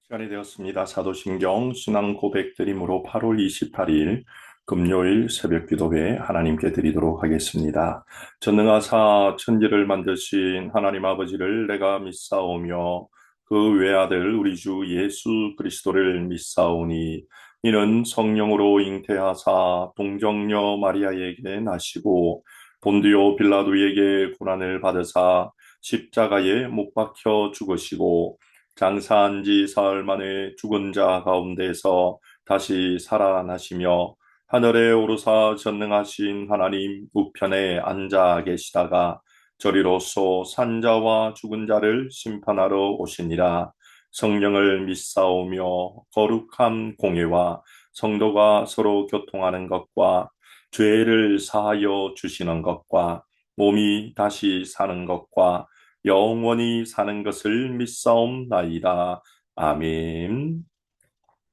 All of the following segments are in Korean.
시간이 되었습니다. 사도신경 신앙 고백 드림으로 8월 28일 금요일 새벽 기도회 하나님께 드리도록 하겠습니다. 전능하사 천지를 만드신 하나님 아버지를 내가 믿사오며 그 외아들 우리 주 예수 그리스도를 믿사오니 이는 성령으로 잉태하사 동정녀 마리아에게 나시고 본디오 빌라도에게 고난을 받으사 십자가에 못 박혀 죽으시고 장사한 지 사흘 만에 죽은 자 가운데서 다시 살아나시며 하늘에 오르사 전능하신 하나님 우편에 앉아 계시다가 저리로서 산자와 죽은 자를 심판하러 오시니라. 성령을 믿사오며 거룩한 공예와 성도가 서로 교통하는 것과 죄를 사하여 주시는 것과 몸이 다시 사는 것과 영원히 사는 것을 믿사옵나이다. 아멘.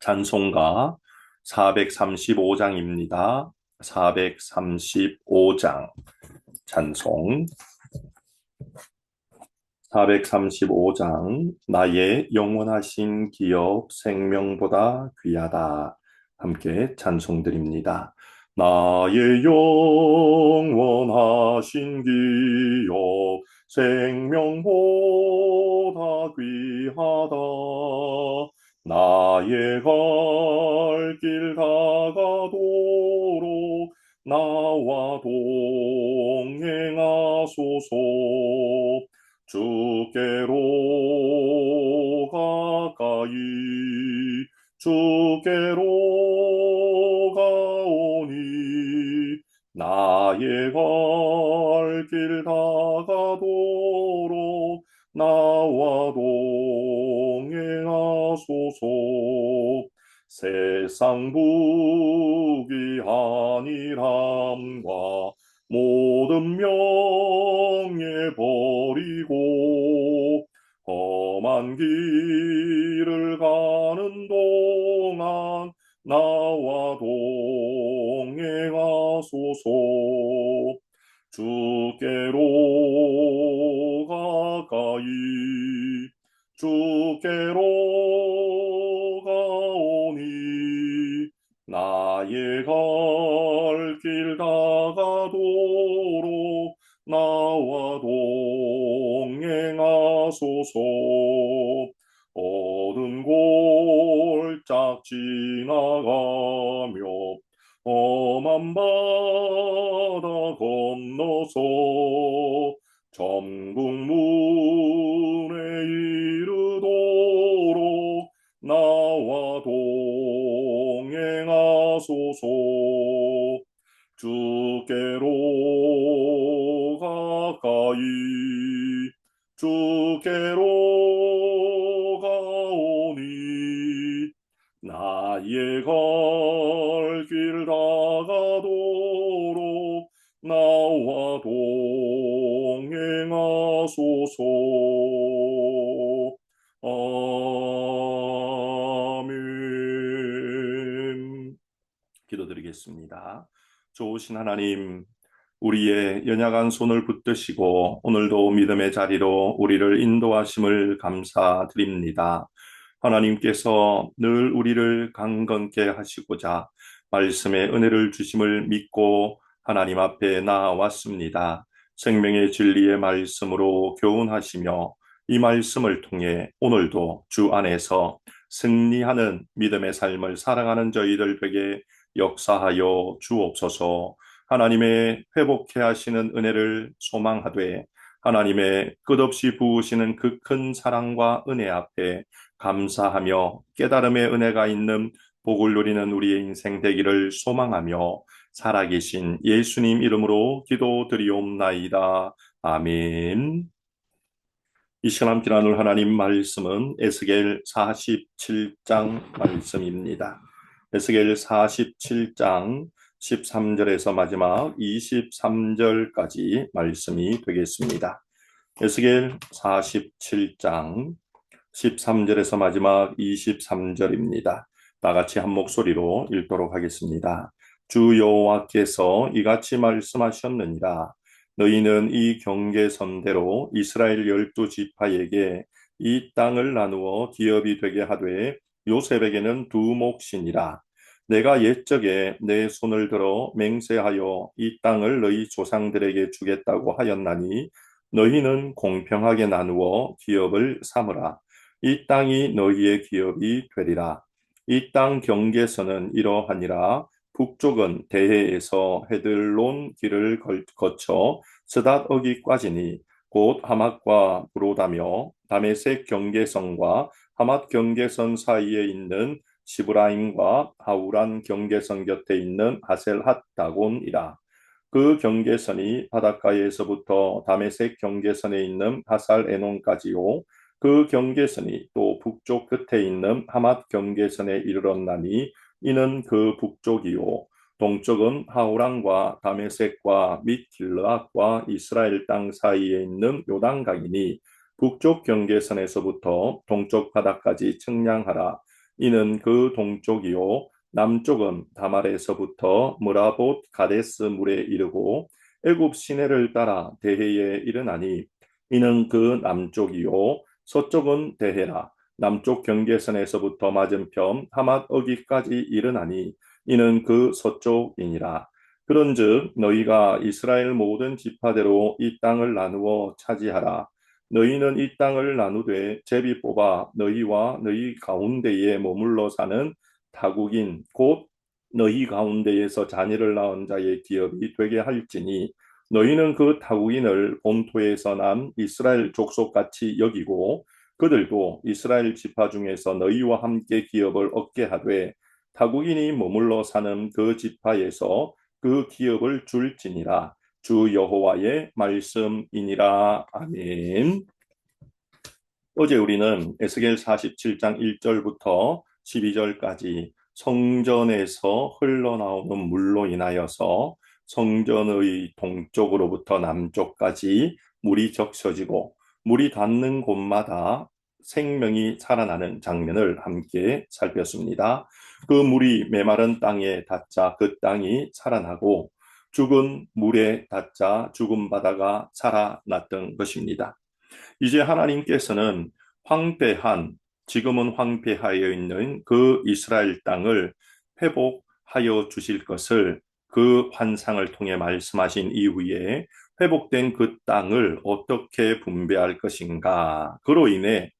찬송가 435장입니다. 435장 찬송 435장 나의 영원하신 기업 생명보다 귀하다. 함께 찬송드립니다. 나의 영원하신 기업 생명보다 귀하다. 나의 갈 길 다가도록 나와 동행하소서. 주께로 가까이 주께로 가오니 나의 갈 길 다가도록 나와 동행하소서. 세상 부귀한일함과 모든 명예 버리고 험한 길을 가는 동안 나와 동행하소서. 주께로 가까이 주께로 가오니 나의 갈 길 다가도록 나와 동행하소서. 어두운 골짝 지나가며 험한 바다 건너서 천국문에 이르도록 나와 동행하소서. 주께로 가까이 주께로 가오니 나의 갈 길 다가도록 나와 동행하소서. 아멘. 기도드리겠습니다. 좋으신 하나님, 우리의 연약한 손을 붙드시고 오늘도 믿음의 자리로 우리를 인도하심을 감사드립니다. 하나님께서 늘 우리를 강건케 하시고자 말씀의 은혜를 주심을 믿고 하나님 앞에 나아왔습니다. 생명의 진리의 말씀으로 교훈하시며 이 말씀을 통해 오늘도 주 안에서 승리하는 믿음의 삶을 살아가는 저희들 에게 역사하여 주옵소서. 하나님의 회복케 하시는 은혜를 소망하되 하나님의 끝없이 부으시는 그 큰 사랑과 은혜 앞에 감사하며 깨달음의 은혜가 있는 복을 누리는 우리의 인생 되기를 소망하며 살아계신 예수님 이름으로 기도드리옵나이다. 아멘. 이 시간 함께 나눌 하나님 말씀은 에스겔 47장 말씀입니다. 에스겔 47장 13절에서 마지막 23절까지 말씀이 되겠습니다. 에스겔 47장 13절에서 마지막 23절입니다. 다 같이 한 목소리로 읽도록 하겠습니다. 주 여호와께서 이같이 말씀하셨느니라. 너희는 이 경계선대로 이스라엘 12지파에게 이 땅을 나누어 기업이 되게 하되 요셉에게는 두 몫이니라. 내가 옛적에 내 손을 들어 맹세하여 이 땅을 너희 조상들에게 주겠다고 하였나니 너희는 공평하게 나누어 기업을 삼으라. 이 땅이 너희의 기업이 되리라. 이 땅 경계선은 이러하니라. 북쪽은 대해에서 헤들론 길을 거쳐 스닷 어기까지니 곧 하맛과 브로다며 다메섹 경계선과 하맛 경계선 사이에 있는 시브라임과 하우란 경계선 곁에 있는 하셀핫 다곤이라. 그 경계선이 바닷가에서부터 다메섹 경계선에 있는 하살 에논까지요. 그 경계선이 또 북쪽 끝에 있는 하맛 경계선에 이르렀나니 이는 그 북쪽이요. 동쪽은 하우랑과 다메섹과 및 길르앗과 이스라엘 땅 사이에 있는 요단강이니 북쪽 경계선에서부터 동쪽 바다까지 측량하라. 이는 그 동쪽이요. 남쪽은 다말에서부터 무라봇 가데스 물에 이르고 애굽 시내를 따라 대해에 이르나니 이는 그 남쪽이요. 서쪽은 대해라. 남쪽 경계선에서부터 맞은편 하맛 어기까지 이르나니 이는 그 서쪽이니라. 그런즉 너희가 이스라엘 모든 지파대로 이 땅을 나누어 차지하라. 너희는 이 땅을 나누되 제비 뽑아 너희와 너희 가운데에 머물러 사는 타국인 곧 너희 가운데에서 자녀를 낳은 자의 기업이 되게 할지니 너희는 그 타국인을 본토에서 난 이스라엘 족속같이 여기고 그들도 이스라엘 지파 중에서 너희와 함께 기업을 얻게 하되 타국인이 머물러 사는 그 지파에서 그 기업을 줄지니라. 주 여호와의 말씀이니라. 아멘. 어제 우리는 에스겔 47장 1절부터 12절까지 성전에서 흘러나오는 물로 인하여서 성전의 동쪽으로부터 남쪽까지 물이 적셔지고 물이 닿는 곳마다 생명이 살아나는 장면을 함께 살폈습니다. 그 물이 메마른 땅에 닿자 그 땅이 살아나고 죽은 물에 닿자 죽은 바다가 살아났던 것입니다. 이제 하나님께서는 황폐한, 지금은 황폐하여 있는 그 이스라엘 땅을 회복하여 주실 것을 그 환상을 통해 말씀하신 이후에 회복된 그 땅을 어떻게 분배할 것인가. 그로 인해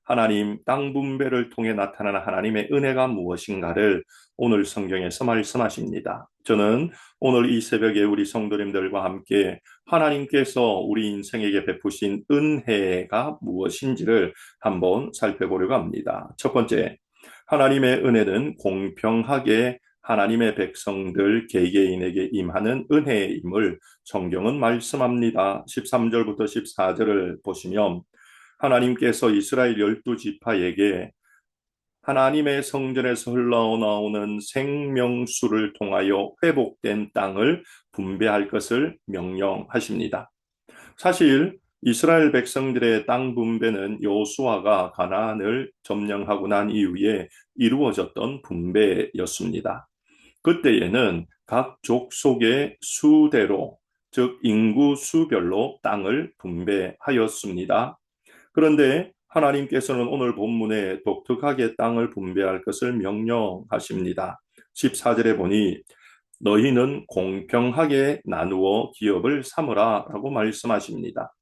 하나님 땅 분배를 통해 나타나는 하나님의 은혜가 무엇인가를 오늘 성경에서 말씀하십니다. 저는 오늘 이 새벽에 우리 성도님들과 함께 하나님께서 우리 인생에게 베푸신 은혜가 무엇인지를 한번 살펴보려고 합니다. 첫 번째, 하나님의 은혜는 공평하게 하나님의 백성들 개개인에게 임하는 은혜임을 성경은 말씀합니다. 13절부터 14절을 보시면 하나님께서 이스라엘 12지파에게 하나님의 성전에서 흘러나오는 생명수를 통하여 회복된 땅을 분배할 것을 명령하십니다. 사실 이스라엘 백성들의 땅 분배는 여호수아가 가나안을 점령하고 난 이후에 이루어졌던 분배였습니다. 그때에는 각 족속의 수대로, 즉 인구 수별로 땅을 분배하였습니다. 그런데 하나님께서는 오늘 본문에 독특하게 땅을 분배할 것을 명령하십니다. 14절에 보니 너희는 공평하게 나누어 기업을 삼으라 라고 말씀하십니다.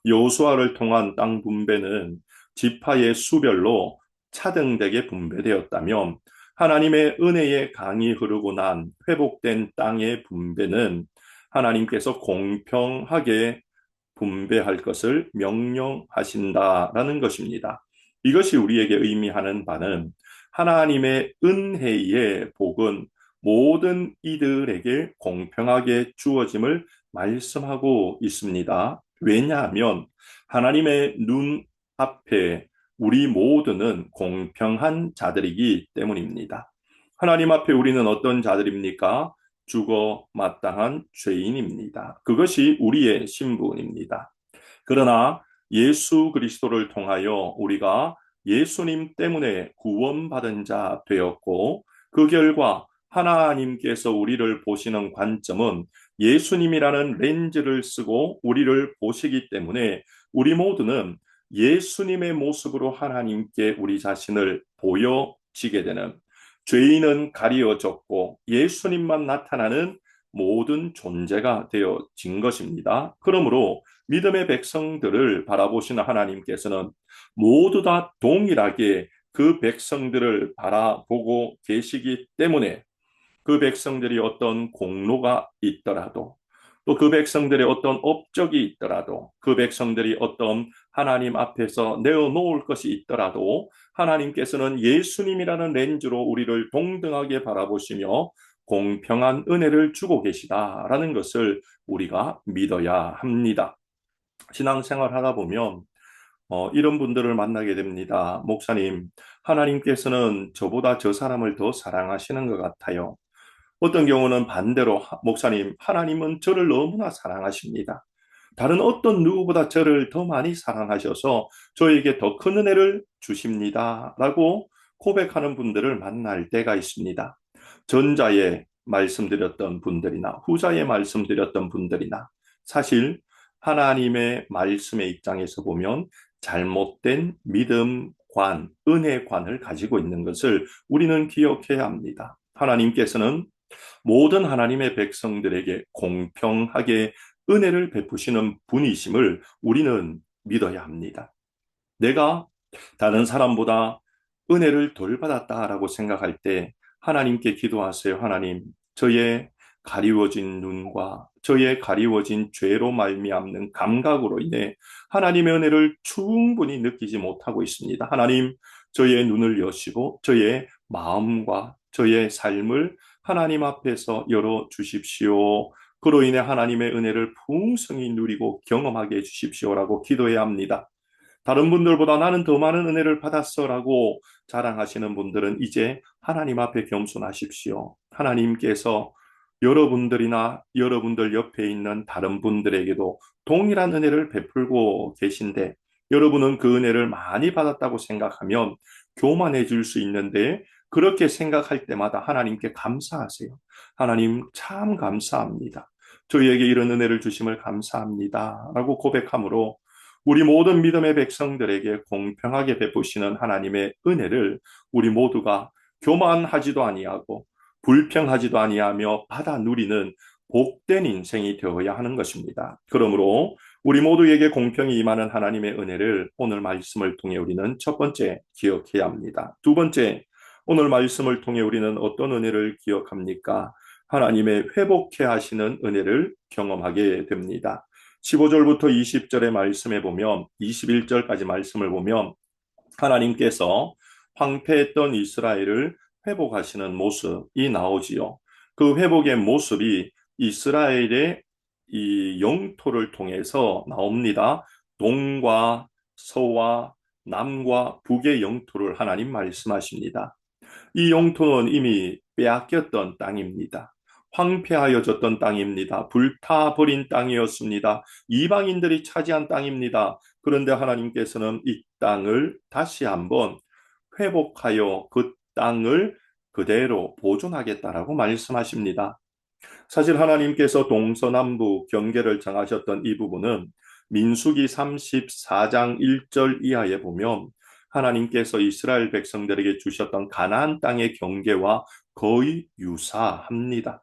여호수아를 통한 땅 분배는 지파의 수별로 차등되게 분배되었다면 하나님의 은혜의 강이 흐르고 난 회복된 땅의 분배는 하나님께서 공평하게 분배할 것을 명령하신다라는 것입니다. 이것이 우리에게 의미하는 바는 하나님의 은혜의 복은 모든 이들에게 공평하게 주어짐을 말씀하고 있습니다. 왜냐하면 하나님의 눈 앞에 우리 모두는 공평한 자들이기 때문입니다. 하나님 앞에 우리는 어떤 자들입니까? 죽어 마땅한 죄인입니다. 그것이 우리의 신분입니다. 그러나 예수 그리스도를 통하여 우리가 예수님 때문에 구원받은 자 되었고 그 결과 하나님께서 우리를 보시는 관점은 예수님이라는 렌즈를 쓰고 우리를 보시기 때문에 우리 모두는 예수님의 모습으로 하나님께 우리 자신을 보여지게 되는, 죄인은 가리워졌고 예수님만 나타나는 모든 존재가 되어진 것입니다. 그러므로 믿음의 백성들을 바라보시는 하나님께서는 모두 다 동일하게 그 백성들을 바라보고 계시기 때문에 그 백성들이 어떤 공로가 있더라도, 또 그 백성들의 어떤 업적이 있더라도, 그 백성들이 어떤 하나님 앞에서 내어놓을 것이 있더라도 하나님께서는 예수님이라는 렌즈로 우리를 동등하게 바라보시며 공평한 은혜를 주고 계시다라는 것을 우리가 믿어야 합니다. 신앙생활 하다 보면 이런 분들을 만나게 됩니다. 목사님, 하나님께서는 저보다 저 사람을 더 사랑하시는 것 같아요. 어떤 경우는 반대로, 목사님, 하나님은 저를 너무나 사랑하십니다. 다른 어떤 누구보다 저를 더 많이 사랑하셔서 저에게 더 큰 은혜를 주십니다. 라고 고백하는 분들을 만날 때가 있습니다. 전자에 말씀드렸던 분들이나 후자에 말씀드렸던 분들이나, 사실 하나님의 말씀의 입장에서 보면 잘못된 믿음관, 은혜관을 가지고 있는 것을 우리는 기억해야 합니다. 하나님께서는 모든 하나님의 백성들에게 공평하게 은혜를 베푸시는 분이심을 우리는 믿어야 합니다. 내가 다른 사람보다 은혜를 덜 받았다라고 생각할 때 하나님께 기도하세요. 하나님, 저의 가리워진 눈과 저의 가리워진 죄로 말미암는 감각으로 인해 하나님의 은혜를 충분히 느끼지 못하고 있습니다. 하나님, 저의 눈을 여시고 저의 마음과 저의 삶을 하나님 앞에서 열어 주십시오. 그로 인해 하나님의 은혜를 풍성히 누리고 경험하게 해 주십시오라고 기도해야 합니다. 다른 분들보다 나는 더 많은 은혜를 받았어라고 자랑하시는 분들은 이제 하나님 앞에 겸손하십시오. 하나님께서 여러분들이나 여러분들 옆에 있는 다른 분들에게도 동일한 은혜를 베풀고 계신데, 여러분은 그 은혜를 많이 받았다고 생각하면 교만해질 수 있는데, 그렇게 생각할 때마다 하나님께 감사하세요. 하나님 참 감사합니다. 저희에게 이런 은혜를 주심을 감사합니다. 라고 고백함으로 우리 모든 믿음의 백성들에게 공평하게 베푸시는 하나님의 은혜를 우리 모두가 교만하지도 아니하고 불평하지도 아니하며 받아 누리는 복된 인생이 되어야 하는 것입니다. 그러므로 우리 모두에게 공평이 임하는 하나님의 은혜를 오늘 말씀을 통해 우리는 첫 번째 기억해야 합니다. 두 번째, 오늘 말씀을 통해 우리는 어떤 은혜를 기억합니까? 하나님의 회복해 하시는 은혜를 경험하게 됩니다. 15절부터 20절의 말씀에 보면, 21절까지 말씀을 보면 하나님께서 황폐했던 이스라엘을 회복하시는 모습이 나오지요. 그 회복의 모습이 이스라엘의 이 영토를 통해서 나옵니다. 동과 서와 남과 북의 영토를 하나님 말씀하십니다. 이 영토는 이미 빼앗겼던 땅입니다. 황폐하여졌던 땅입니다. 불타버린 땅이었습니다. 이방인들이 차지한 땅입니다. 그런데 하나님께서는 이 땅을 다시 한번 회복하여 그 땅을 그대로 보존하겠다라고 말씀하십니다. 사실 하나님께서 동서남북 경계를 정하셨던 이 부분은 민수기 34장 1절 이하에 보면 하나님께서 이스라엘 백성들에게 주셨던 가나안 땅의 경계와 거의 유사합니다.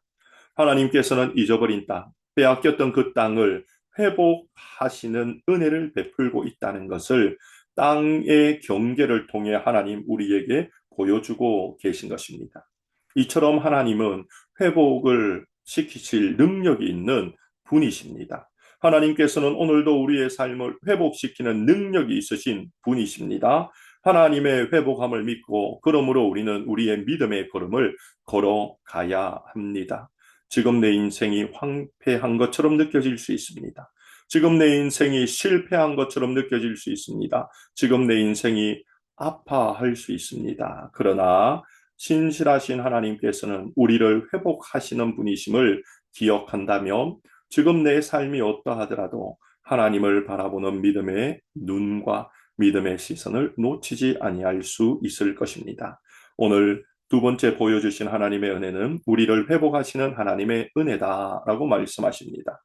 하나님께서는 잊어버린 땅, 빼앗겼던 그 땅을 회복하시는 은혜를 베풀고 있다는 것을 땅의 경계를 통해 하나님 우리에게 보여주고 계신 것입니다. 이처럼 하나님은 회복을 시키실 능력이 있는 분이십니다. 하나님께서는 오늘도 우리의 삶을 회복시키는 능력이 있으신 분이십니다. 하나님의 회복함을 믿고 그러므로 우리는 우리의 믿음의 걸음을 걸어가야 합니다. 지금 내 인생이 황폐한 것처럼 느껴질 수 있습니다. 지금 내 인생이 실패한 것처럼 느껴질 수 있습니다. 지금 내 인생이 아파할 수 있습니다. 그러나 신실하신 하나님께서는 우리를 회복하시는 분이심을 기억한다면 지금 내 삶이 어떠하더라도 하나님을 바라보는 믿음의 눈과 믿음의 시선을 놓치지 아니할 수 있을 것입니다. 오늘 두 번째 보여주신 하나님의 은혜는 우리를 회복하시는 하나님의 은혜다라고 말씀하십니다.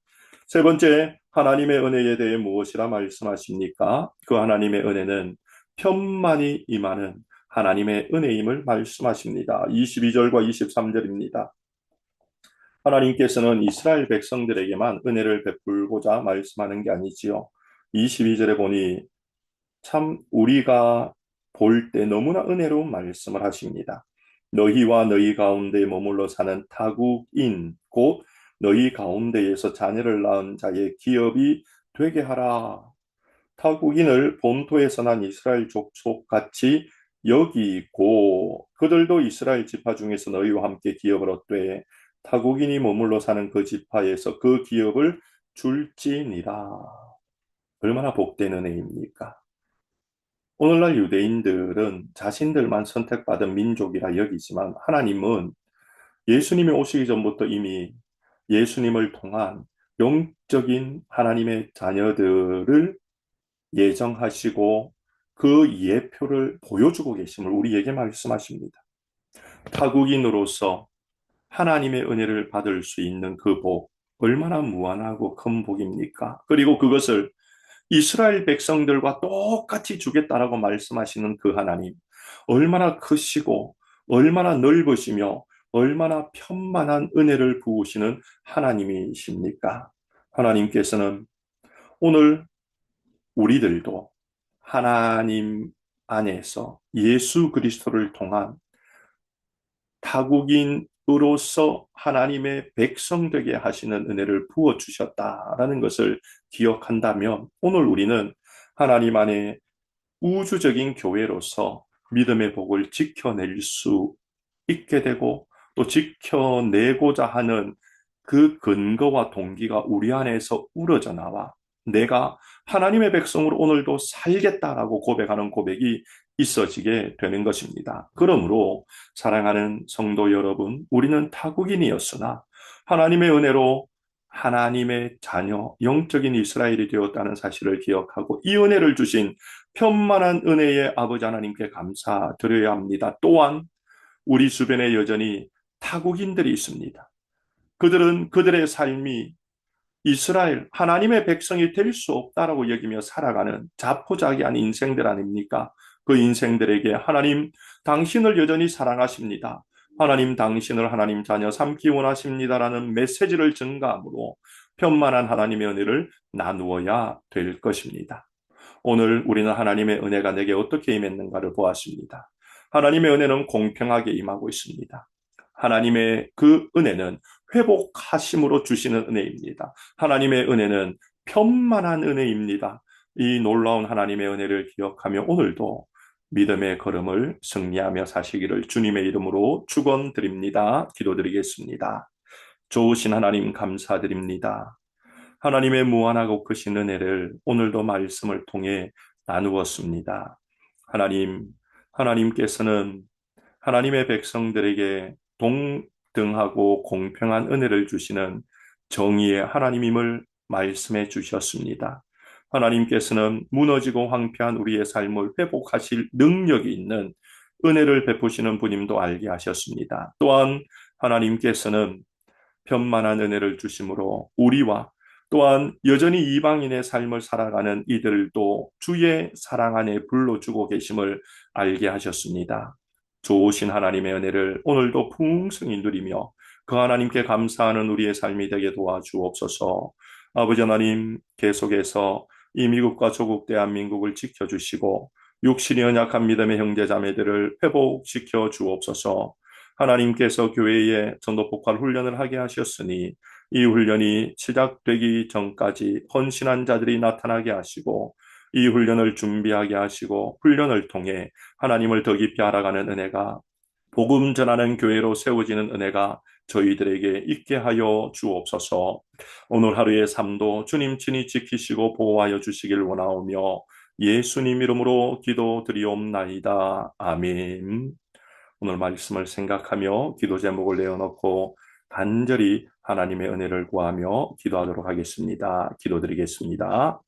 세 번째, 하나님의 은혜에 대해 무엇이라 말씀하십니까? 그 하나님의 은혜는 편만이 임하는 하나님의 은혜임을 말씀하십니다. 22절과 23절입니다. 하나님께서는 이스라엘 백성들에게만 은혜를 베풀고자 말씀하는 게 아니지요. 22절에 보니 참 우리가 볼 때 너무나 은혜로운 말씀을 하십니다. 너희와 너희 가운데 머물러 사는 타국인 곧 너희 가운데에서 자녀를 낳은 자의 기업이 되게 하라. 타국인을 본토에서 난 이스라엘 족속같이 여기고 그들도 이스라엘 지파 중에서 너희와 함께 기업을 얻되 타국인이 머물러 사는 그 지파에서 그 기업을 줄지니라. 얼마나 복된 은혜입니까? 오늘날 유대인들은 자신들만 선택받은 민족이라 여기지만 하나님은 예수님이 오시기 전부터 이미 예수님을 통한 영적인 하나님의 자녀들을 예정하시고 그 예표를 보여주고 계심을 우리에게 말씀하십니다. 타국인으로서 하나님의 은혜를 받을 수 있는 그 복, 얼마나 무한하고 큰 복입니까? 그리고 그것을 이스라엘 백성들과 똑같이 주겠다라고 말씀하시는 그 하나님, 얼마나 크시고 얼마나 넓으시며 얼마나 편만한 은혜를 부으시는 하나님이십니까? 하나님께서는 오늘 우리들도 하나님 안에서 예수 그리스도를 통한 타국인으로서 하나님의 백성 되게 하시는 은혜를 부어 주셨다라는 것을 기억한다면 오늘 우리는 하나님 안에 우주적인 교회로서 믿음의 복을 지켜낼 수 있게 되고 또 지켜내고자 하는 그 근거와 동기가 우리 안에서 우러져 나와 내가 하나님의 백성으로 오늘도 살겠다라고 고백하는 고백이 있어지게 되는 것입니다. 그러므로 사랑하는 성도 여러분, 우리는 타국인이었으나 하나님의 은혜로 하나님의 자녀, 영적인 이스라엘이 되었다는 사실을 기억하고 이 은혜를 주신 편만한 은혜의 아버지 하나님께 감사드려야 합니다. 또한 우리 주변에 여전히 타국인들이 있습니다. 그들은 그들의 삶이 이스라엘, 하나님의 백성이 될 수 없다라고 여기며 살아가는 자포자기한 인생들 아닙니까? 그 인생들에게 하나님, 당신을 여전히 사랑하십니다. 하나님, 당신을 하나님 자녀 삼기 원하십니다라는 메시지를 증가함으로 편만한 하나님의 은혜를 나누어야 될 것입니다. 오늘 우리는 하나님의 은혜가 내게 어떻게 임했는가를 보았습니다. 하나님의 은혜는 공평하게 임하고 있습니다. 하나님의 그 은혜는 회복하심으로 주시는 은혜입니다. 하나님의 은혜는 편만한 은혜입니다. 이 놀라운 하나님의 은혜를 기억하며 오늘도 믿음의 걸음을 승리하며 사시기를 주님의 이름으로 축원드립니다. 기도드리겠습니다. 좋으신 하나님 감사드립니다. 하나님의 무한하고 크신 은혜를 오늘도 말씀을 통해 나누었습니다. 하나님, 하나님께서는 하나님의 백성들에게 동등하고 공평한 은혜를 주시는 정의의 하나님임을 말씀해 주셨습니다. 하나님께서는 무너지고 황폐한 우리의 삶을 회복하실 능력이 있는 은혜를 베푸시는 분임도 알게 하셨습니다. 또한 하나님께서는 편만한 은혜를 주심으로 우리와 또한 여전히 이방인의 삶을 살아가는 이들도 주의 사랑 안에 불러주고 계심을 알게 하셨습니다. 좋으신 하나님의 은혜를 오늘도 풍성히 누리며 그 하나님께 감사하는 우리의 삶이 되게 도와주옵소서. 아버지 하나님, 계속해서 이 미국과 조국 대한민국을 지켜주시고 육신이 연약한 믿음의 형제자매들을 회복시켜 주옵소서. 하나님께서 교회에 전도폭발 훈련을 하게 하셨으니 이 훈련이 시작되기 전까지 헌신한 자들이 나타나게 하시고 이 훈련을 준비하게 하시고 훈련을 통해 하나님을 더 깊이 알아가는 은혜가 복음 전하는 교회로 세워지는 은혜가 저희들에게 있게 하여 주옵소서. 오늘 하루의 삶도 주님 친히 지키시고 보호하여 주시길 원하오며 예수님 이름으로 기도드리옵나이다. 아멘. 오늘 말씀을 생각하며 기도 제목을 내어놓고 간절히 하나님의 은혜를 구하며 기도하도록 하겠습니다. 기도드리겠습니다.